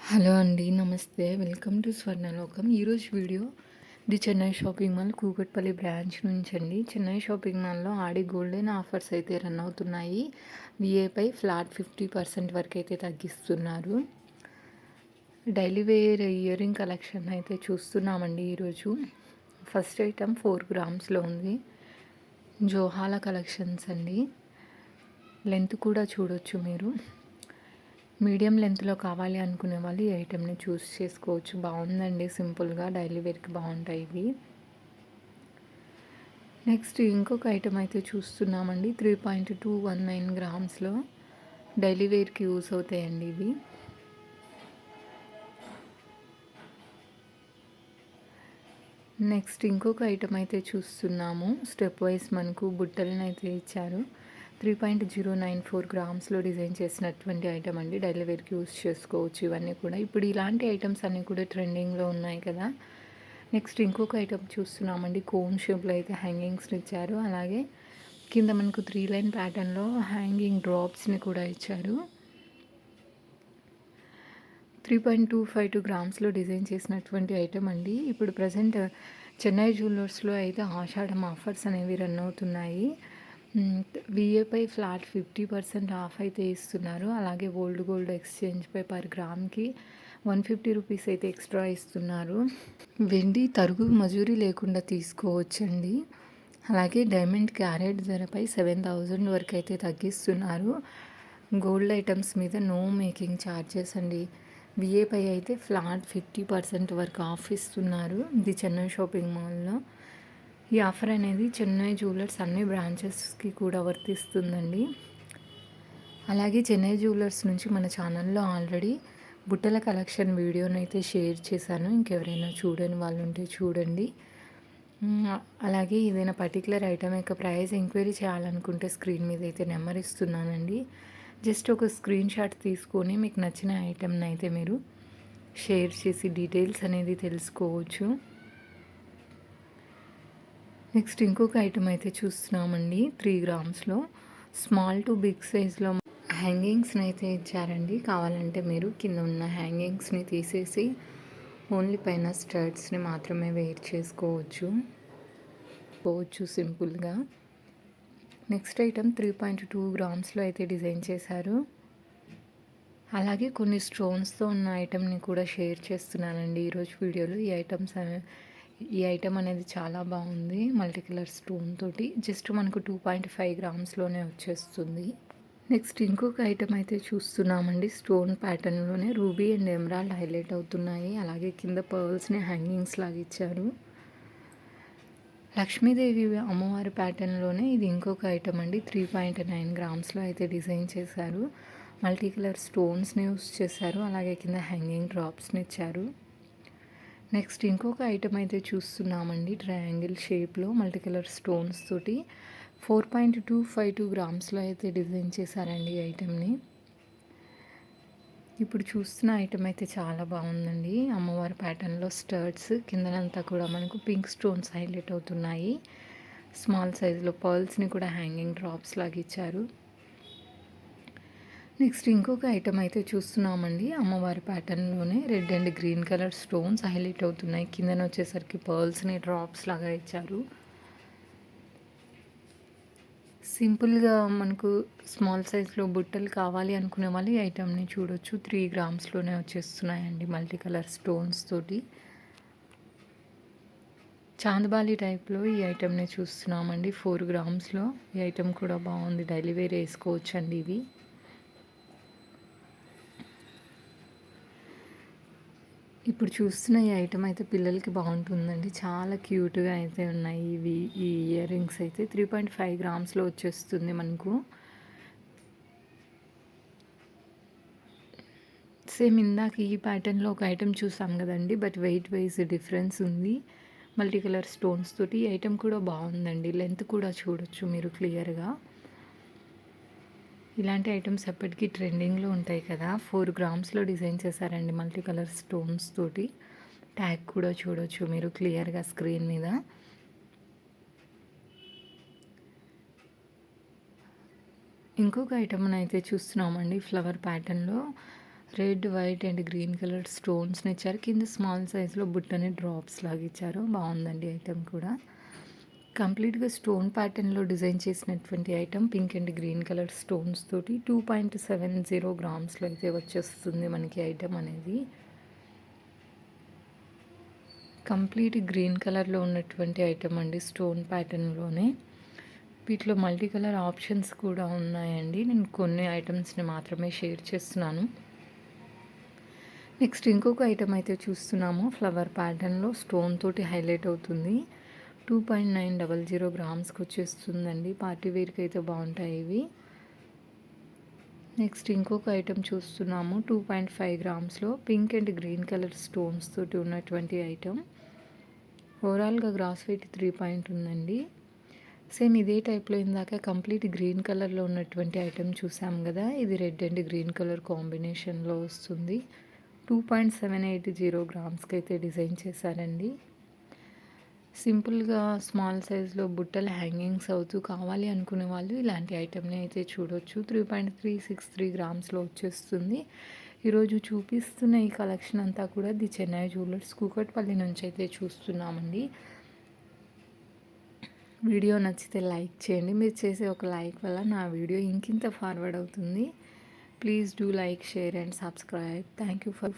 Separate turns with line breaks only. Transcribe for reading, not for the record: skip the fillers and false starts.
Hello అండి. నమస్తే. Welcome to Swarnalokam. ఈరోజు video the Chennai shopping mall Kukatpally branch నుంచండి. చెన్నై షాపింగ్ మాల్‌లో ఆడి గోల్డెన్ ఆఫర్స్ అయితే రన్ అవుతున్నాయి. విఏపై ఫ్లాట్ 50% వరకైతే తగ్గిస్తున్నారు. Daily wear earring collection అయితే చూస్తున్నామండి ఈరోజు. ఫస్ట్ ఐటమ్ 4 గ్రామ్స్‌లో ఉంది. జోహాల కలెక్షన్స్ అండి. లెంత్ కూడా చూడొచ్చు మీరు. మీడియం లెంత్‌లో కావాలి అనుకునే వాళ్ళు ఈ ఐటెమ్‌ని చూస్ చేసుకోవచ్చు. బాగుందండి, సింపుల్‌గా డైలీ వేర్‌కి బాగుంటాయి ఇవి. నెక్స్ట్ ఇంకొక ఐటెమ్ అయితే చూస్తున్నామండి. 3.219 గ్రామ్స్‌లో డైలీ వేర్‌కి యూస్ అవుతాయండి ఇవి. నెక్స్ట్ ఇంకొక ఐటెమ్ అయితే చూస్తున్నాము. స్టెప్ వైస్ మనకు బుట్టలను అయితే ఇచ్చారు. 3.094 గ్రామ్స్‌లో డిజైన్ చేసినటువంటి ఐటమ్ అండి. డైలీ వేర్‌కి యూస్ చేసుకోవచ్చు ఇవన్నీ కూడా. ఇప్పుడు ఇలాంటి ఐటమ్స్ అన్నీ కూడా ట్రెండింగ్‌లో ఉన్నాయి కదా. నెక్స్ట్ ఇంకొక ఐటమ్ చూస్తున్నామండి. కోన్ షేప్‌లో అయితే హ్యాంగింగ్స్‌ని ఇచ్చారు. అలాగే కింద మనకు 3 లైన్ ప్యాటర్న్‌లో హ్యాంగింగ్ డ్రాప్స్‌ని కూడా ఇచ్చారు. 3.252 గ్రామ్స్‌లో డిజైన్ చేసినటువంటి ఐటమ్ అండి. ఇప్పుడు ప్రజెంట్ చెన్నై జ్యువెలర్స్‌లో అయితే ఆషాఢం ఆఫర్స్ అనేవి రన్ అవుతున్నాయి. విఏపై ఫ్లాట్ 50% ఆఫ్ అయితే ఇస్తున్నారు. అలాగే ఓల్డ్ గోల్డ్ ఎక్స్చేంజ్‌పై పర్ గ్రామ్‌కి 150 రూపీస్ అయితే ఎక్స్ట్రా ఇస్తున్నారు. వెండి తరుగు మజూరీ లేకుండా తీసుకోవచ్చండి. అలాగే డైమండ్ క్యారెట్ ధరపై 7,000 వరకు అయితే తగ్గిస్తున్నారు. గోల్డ్ ఐటమ్స్ మీద నో మేకింగ్ ఛార్జెస్ అండి. విఏపై అయితే ఫ్లాట్ 50% వరకు ఆఫ్ ఇస్తున్నారు. ఇది చెన్నై షాపింగ్ మాల్‌లో. ఈ ఆఫర్ అనేది చెన్నై జ్యువెలర్స్ అన్ని బ్రాంచెస్కి కూడా వర్తిస్తుందండి. అలాగే చెన్నై జ్యువెలర్స్ నుంచి మన ఛానల్లో ఆల్రెడీ బుట్టల కలెక్షన్ వీడియోని అయితే షేర్ చేశాను. ఇంకెవరైనా చూడని వాళ్ళు ఉంటే చూడండి. అలాగే ఏదైనా పర్టికులర్ ఐటమ్ యొక్క ప్రైస్ ఎంక్వైరీ చేయాలనుకుంటే స్క్రీన్ మీద అయితే నెంబర్ ఇస్తున్నానండి. జస్ట్ ఒక స్క్రీన్ షాట్ తీసుకొని మీకు నచ్చిన ఐటమ్ని అయితే మీరు షేర్ చేసి డీటెయిల్స్ అనేది తెలుసుకోవచ్చు. నెక్స్ట్ ఇంకొక ఐటమ్ అయితే చూస్తున్నామండి. 3 గ్రామ్స్‌లో స్మాల్ టు బిగ్ సైజ్‌లో హ్యాంగింగ్స్‌ని అయితే ఇచ్చారండి. కావాలంటే మీరు కింద ఉన్న హ్యాంగింగ్స్‌ని తీసేసి ఓన్లీ పైన స్టడ్స్‌ని మాత్రమే వేర్ చేసుకోవచ్చు సింపుల్‌గా. నెక్స్ట్ ఐటమ్ 3.2 గ్రామ్స్‌లో అయితే డిజైన్ చేశారు. అలాగే కొన్ని స్టోన్స్‌తో ఉన్న ఐటమ్‌ని కూడా షేర్ చేస్తున్నానండి ఈరోజు వీడియోలో. ఈ ఐటమ్ అనేది చాలా బాగుంది. మల్టీ కలర్ స్టోన్ తోటి జస్ట్ మనకు 2.5 గ్రామ్స్‌లోనే వచ్చేస్తుంది. నెక్స్ట్ ఇంకొక ఐటమ్ అయితే చూస్తున్నామండి. స్టోన్ ప్యాటర్న్‌లోనే రూబీ అండ్ ఎమరాల్డ్ హైలైట్ అవుతున్నాయి. అలాగే కింద పర్ల్స్‌ని హ్యాంగింగ్స్ లాగా ఇచ్చారు. లక్ష్మీదేవి అమ్మవారి ప్యాటర్న్‌లోనే ఇది ఇంకొక ఐటమ్ అండి. 3.9 గ్రామ్స్‌లో అయితే డిజైన్ చేశారు. మల్టీ కలర్ స్టోన్స్‌ని యూస్ చేశారు. అలాగే కింద హ్యాంగింగ్ డ్రాప్స్‌ని ఇచ్చారు. నెక్స్ట్ ఇంకొక ఐటమ్ అయితే చూస్తున్నామండి. ట్రయాంగిల్ షేప్‌లో మల్టీ కలర్ స్టోన్స్ తోటి 4.252 గ్రామ్స్‌లో అయితే డిజైన్ చేశారండి ఈ ఐటమ్‌ని. ఇప్పుడు చూస్తున్న ఐటమ్ అయితే చాలా బాగుందండి. అమ్మవారి ప్యాటర్న్‌లో స్టడ్స్ కిందనంతా కూడా మనకు పింక్ స్టోన్స్ హైలైట్ అవుతున్నాయి. స్మాల్ సైజులో పర్ల్స్‌ని కూడా హ్యాంగింగ్ డ్రాప్స్ లాగా ఇచ్చారు. నెక్స్ట్ ఇంకొక ఐటమ్ అయితే చూస్తున్నామండి. అమ్మవారి ప్యాటర్న్‌లోనే red and green colour stones highlight అవుతున్నాయి. కిందన వచ్చేసరికి పర్ల్స్‌ని డ్రాప్స్ లాగా ఇచ్చారు. సింపుల్‌గా మనకు స్మాల్ సైజ్‌లో బుట్టలు కావాలి అనుకునే వాళ్ళు ఈ ఐటమ్‌ని చూడొచ్చు. 3 గ్రామ్స్‌లోనే వచ్చేస్తున్నాయండి మల్టీ కలర్ స్టోన్స్ తోటి. చాందబాలి టైప్‌లో ఈ ఐటమ్‌ని చూస్తున్నామండి. 4 గ్రామ్స్‌లో ఈ ఐటమ్ కూడా బాగుంది. డైలీ వేర్ వేసుకోవచ్చండి ఇవి. ఇప్పుడు చూస్తున్న ఈ ఐటమ్ అయితే పిల్లలకి బాగుంటుందండి. చాలా క్యూట్‌గా అయితే ఉన్నాయి ఈ ఇయర్ రింగ్స్ అయితే 3.5 గ్రామ్స్‌లో వచ్చేస్తుంది మనకు. సేమ్ ఇందాక ఈ ప్యాటర్న్‌లో ఒక ఐటమ్ చూసాం కదండీ. బట్ వెయిట్ వైజ్ డిఫరెన్స్ ఉంది. మల్టీ కలర్ స్టోన్స్ తోటి ఈ ఐటమ్ కూడా బాగుందండి. లెంత్ కూడా చూడొచ్చు మీరు క్లియర్‌గా. ఇలాంటి ఐటమ్స్ ఎప్పటికీ ట్రెండింగ్‌లో ఉంటాయి కదా. 4 గ్రామ్స్‌లో డిజైన్ చేశారండి మల్టీ కలర్ స్టోన్స్ తోటి. ట్యాగ్ కూడా చూడొచ్చు మీరు క్లియర్‌గా స్క్రీన్ మీద. ఇంకొక ఐటమ్‌ని అయితే చూస్తున్నామండి. ఫ్లవర్ ప్యాటర్న్‌లో red, white and green colour స్టోన్స్‌ని ఇచ్చారు. కింద స్మాల్ సైజ్‌లో బుట్టని డ్రాప్స్ లాగా ఇచ్చారు. బావుందండి ఐటెమ్ కూడా. కంప్లీట్‌గా స్టోన్ ప్యాటర్న్‌లో డిజైన్ చేసినటువంటి item pink and green colour stones తోటి 2.70 గ్రామ్స్‌లో అయితే వచ్చేస్తుంది మనకి ఐటెమ్ అనేది. కంప్లీట్ గ్రీన్ కలర్‌లో ఉన్నటువంటి ఐటెమ్ అండి స్టోన్ ప్యాటర్న్‌లోనే. వీటిలో మల్టీ కలర్ ఆప్షన్స్ కూడా ఉన్నాయండి. నేను కొన్ని ఐటమ్స్‌ని మాత్రమే షేర్ చేస్తున్నాను. నెక్స్ట్ ఇంకొక ఐటమ్ అయితే చూస్తున్నాము. ఫ్లవర్ ప్యాటర్న్‌లో స్టోన్ తోటి హైలైట్ అవుతుంది. 2.900 గ్రామ్స్‌కి వచ్చేస్తుందండి. పార్టీ వేర్‌కి అయితే బాగుంటాయి ఇవి. నెక్స్ట్ ఇంకొక ఐటమ్ చూస్తున్నాము. 2.5 గ్రామ్స్‌లో pink and green colour stones తోటి ఉన్నటువంటి ఐటమ్. ఓవరాల్‌గా గ్రాస్ వెయిట్ 3 పాయింట్ ఉందండి. సేమ్ ఇదే టైప్‌లో ఇందాక కంప్లీట్ గ్రీన్ కలర్‌లో ఉన్నటువంటి ఐటెమ్ చూసాం గదా! ఇది రెడ్ అండ్ గ్రీన్ కలర్ కాంబినేషన్‌లో వస్తుంది. 2.780 గ్రామ్స్‌కి అయితే డిజైన్ చేశారండి. సింపుల్‌గా స్మాల్ సైజ్‌లో బుట్టలు హ్యాంగింగ్స్ అవుతూ కావాలి అనుకునే వాళ్ళు ఇలాంటి ఐటెమ్‌ని అయితే చూడొచ్చు. 3.363 గ్రామ్స్‌లో వచ్చేస్తుంది. ఈరోజు చూపిస్తున్న ఈ కలెక్షన్ అంతా కూడా ది చెన్నై జ్యువెలర్స్ కూకట్పల్లి నుంచి అయితే చూస్తున్నామండి. వీడియో నచ్చితే లైక్ చేయండి. మీరు చేసే ఒక లైక్ వల్ల నా వీడియో ఇంకింత ఫార్వర్డ్ అవుతుంది. Please do like, share and subscribe. Thank you for